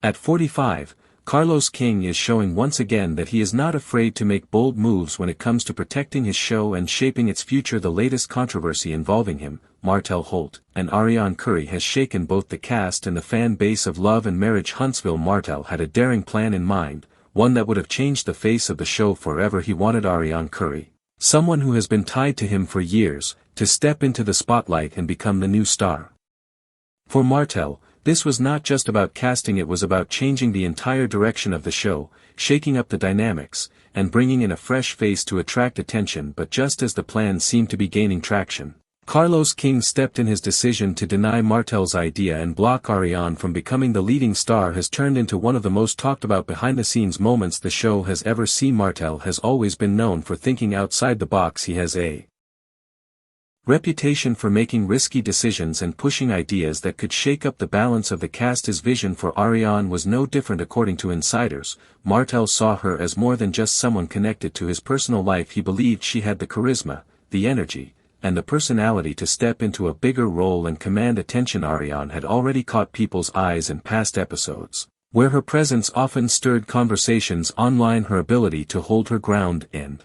At 45, Carlos King is showing once again that he is not afraid to make bold moves when it comes to protecting his show and shaping its future. The latest controversy involving him, Martell Holt, and Arionne Curry has shaken both the cast and the fan base of Love and Marriage. Huntsville. Martell had a daring plan in mind, one that would have changed the face of the show forever. He wanted Arionne Curry, someone who has been tied to him for years, to step into the spotlight and become the new star. For Martell, this was not just about casting, it was about changing the entire direction of the show, shaking up the dynamics, and bringing in a fresh face to attract attention. But just as the plan seemed to be gaining traction, Carlos King stepped in. His decision to deny Martell's idea and block Arionne from becoming the leading star has turned into one of the most talked about behind-the-scenes moments the show has ever seen. Martell has always been known for thinking outside the box. He has a reputation for making risky decisions and pushing ideas that could shake up the balance of the cast. His vision for Arionne was no different. According to insiders, Martell saw her as more than just someone connected to his personal life. He believed she had the charisma, the energy, and the personality to step into a bigger role and command attention. Arionne had already caught people's eyes in past episodes, where her presence often stirred conversations online. Her ability to hold her ground and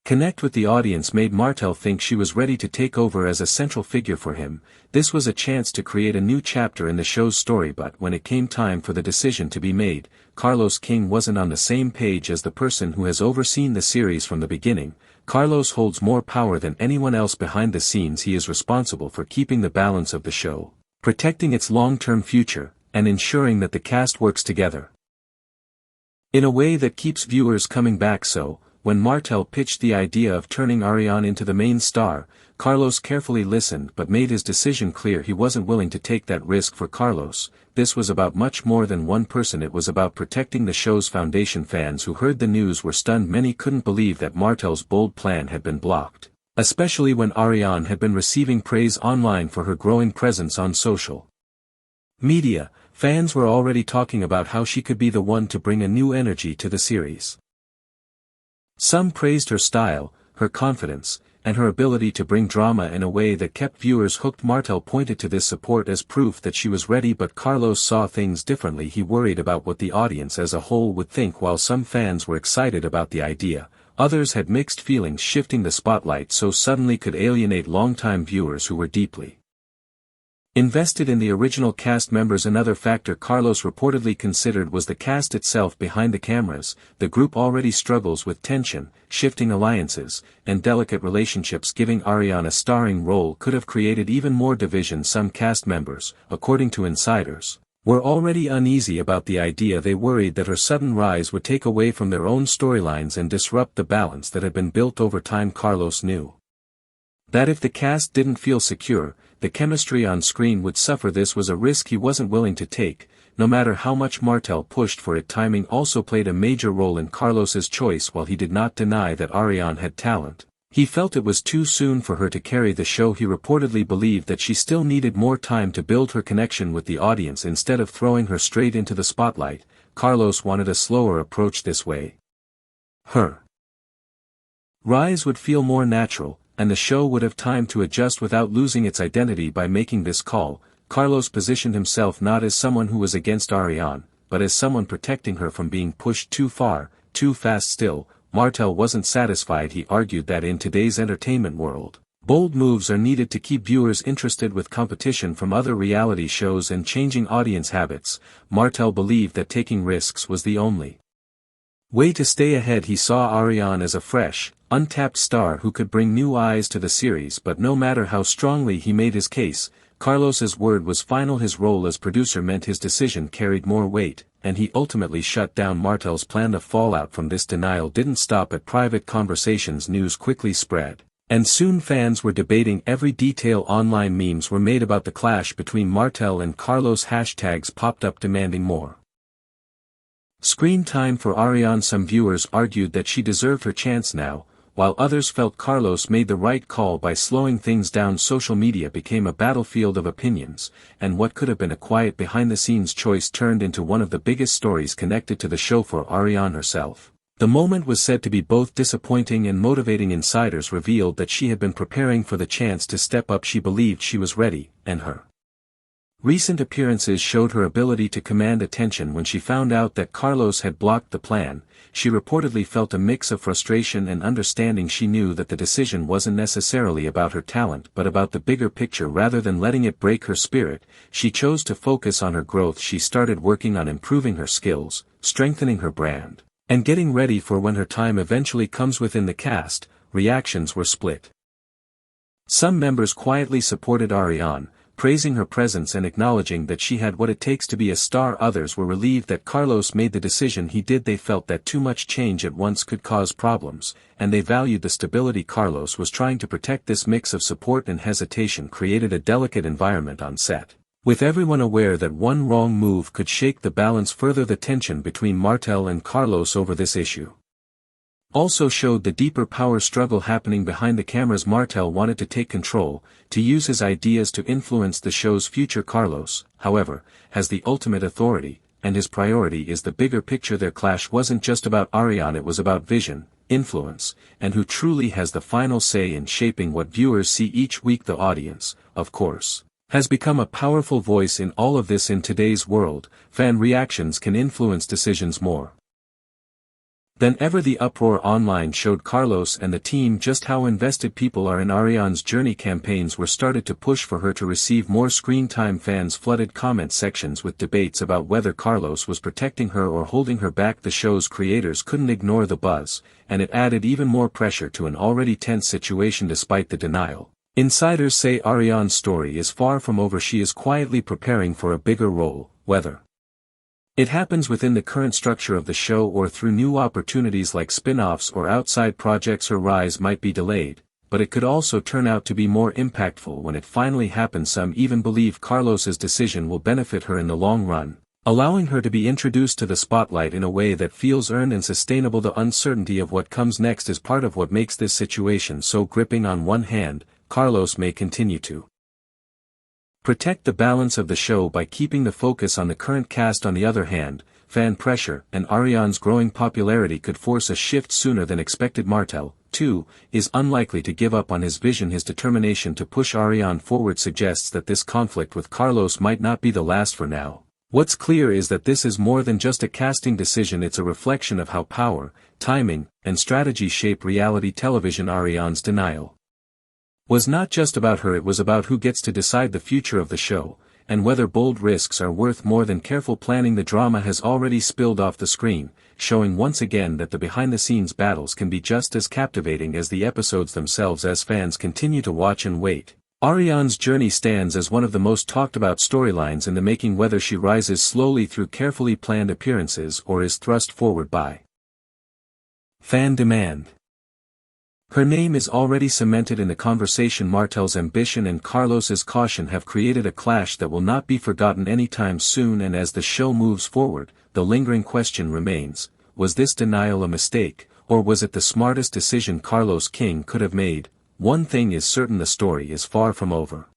connect with the audience made Martell think she was ready to take over as a central figure for him. This was a chance to create a new chapter in the show's story. But when it came time for the decision to be made, Carlos King wasn't on the same page. As the person who has overseen the series from the beginning, Carlos holds more power than anyone else behind the scenes. He is responsible for keeping the balance of the show, protecting its long-term future, and ensuring that the cast works together in a way that keeps viewers coming back. So, when Martell pitched the idea of turning Arionne into the main star, Carlos carefully listened but made his decision clear. He wasn't willing to take that risk. For Carlos, this was about much more than one person. It was about protecting the show's foundation. Fans who heard the news were stunned. Many couldn't believe that Martell's bold plan had been blocked, especially when Arionne had been receiving praise online for her growing presence on social media. Fans were already talking about how she could be the one to bring a new energy to the series. Some praised her style, her confidence, and her ability to bring drama in a way that kept viewers hooked. Martell pointed to this support as proof that she was ready, but Carlos saw things differently. He worried about what the audience as a whole would think. While some fans were excited about the idea, others had mixed feelings. Shifting the spotlight so suddenly could alienate longtime viewers who were deeply invested in the original cast members. Another factor Carlos reportedly considered was the cast itself behind the cameras. The group already struggles with tension, shifting alliances, and delicate relationships. Giving Arionne a starring role could have created even more division. Some cast members, according to insiders, were already uneasy about the idea. They worried that her sudden rise would take away from their own storylines and disrupt the balance that had been built over time. Carlos knew that if the cast didn't feel secure, the chemistry on screen would suffer. This was a risk he wasn't willing to take, no matter how much Martell pushed for it. Timing also played a major role in Carlos's choice. While he did not deny that Arionne had talent, he felt it was too soon for her to carry the show. He reportedly believed that she still needed more time to build her connection with the audience. Instead of throwing her straight into the spotlight, Carlos wanted a slower approach. This way, her rise would feel more natural, and the show would have time to adjust without losing its identity. By making this call, Carlos positioned himself not as someone who was against Arionne, but as someone protecting her from being pushed too far, too fast. Still, Martell wasn't satisfied. He argued that in today's entertainment world, bold moves are needed to keep viewers interested. With competition from other reality shows and changing audience habits, Martell believed that taking risks was the only way to stay ahead. He saw Arionne as a fresh, untapped star who could bring new eyes to the series. But no matter how strongly he made his case, Carlos's word was final. His role as producer meant his decision carried more weight, and he ultimately shut down Martell's plan. The fallout from this denial didn't stop at private conversations. News quickly spread, and soon fans were debating every detail. Online memes were made about the clash between Martell and Carlos. Hashtags popped up demanding more screen time for Arionne. Some viewers argued that she deserved her chance now, while others felt Carlos made the right call by slowing things down. Social media became a battlefield of opinions, and what could have been a quiet behind-the-scenes choice turned into one of the biggest stories connected to the show. For Arionne herself, the moment was said to be both disappointing and motivating. Insiders revealed that she had been preparing for the chance to step up. She believed she was ready, and her Recent appearances showed her ability to command attention. When she found out that Carlos had blocked the plan, she reportedly felt a mix of frustration and understanding. She knew that the decision wasn't necessarily about her talent but about the bigger picture. Rather than letting it break her spirit, she chose to focus on her growth. She started working on improving her skills, strengthening her brand, and getting ready for when her time eventually comes. Within the cast, reactions were split. Some members quietly supported Arionne, praising her presence and acknowledging that she had what it takes to be a star. Others were relieved that Carlos made the decision he did. They felt that too much change at once could cause problems, and they valued the stability Carlos was trying to protect. This mix of support and hesitation created a delicate environment on set, with everyone aware that one wrong move could shake the balance further. The tension between Martell and Carlos over this issue also showed the deeper power struggle happening behind the cameras. Martell wanted to take control, to use his ideas to influence the show's future. Carlos, however, has the ultimate authority, and his priority is the bigger picture. Their clash wasn't just about Arionne, it was about vision, influence, and who truly has the final say in shaping what viewers see each week. The audience, of course, has become a powerful voice in all of this. In today's world, fan reactions can influence decisions more than ever. The uproar online showed Carlos and the team just how invested people are in Arionne's journey. Campaigns were started to push for her to receive more screen time. Fans flooded comment sections with debates about whether Carlos was protecting her or holding her back. The show's creators couldn't ignore the buzz, and it added even more pressure to an already tense situation. Despite the denial, insiders say Arionne's story is far from over. She is quietly preparing for a bigger role, whether it happens within the current structure of the show or through new opportunities like spin-offs or outside projects. Her rise might be delayed, but it could also turn out to be more impactful when it finally happens. Some even believe Carlos's decision will benefit her in the long run, allowing her to be introduced to the spotlight in a way that feels earned and sustainable. The uncertainty of what comes next is part of what makes this situation so gripping. On one hand, Carlos may continue to protect the balance of the show by keeping the focus on the current cast. On the other hand, fan pressure and Arionne's growing popularity could force a shift sooner than expected. Martell, too, is unlikely to give up on his vision. His determination to push Arionne forward suggests that this conflict with Carlos might not be the last for now. What's clear is that this is more than just a casting decision. It's a reflection of how power, timing, and strategy shape reality television. Arionne's denial was not just about her, it was about who gets to decide the future of the show, and whether bold risks are worth more than careful planning. The drama has already spilled off the screen, showing once again that the behind-the-scenes battles can be just as captivating as the episodes themselves. As fans continue to watch and wait, Arionne's journey stands as one of the most talked-about storylines in the making. Whether she rises slowly through carefully planned appearances or is thrust forward by fan demand, her name is already cemented in the conversation. Martell's ambition and Carlos's caution have created a clash that will not be forgotten anytime soon. And as the show moves forward, the lingering question remains, was this denial a mistake, or was it the smartest decision Carlos King could have made? One thing is certain, the story is far from over.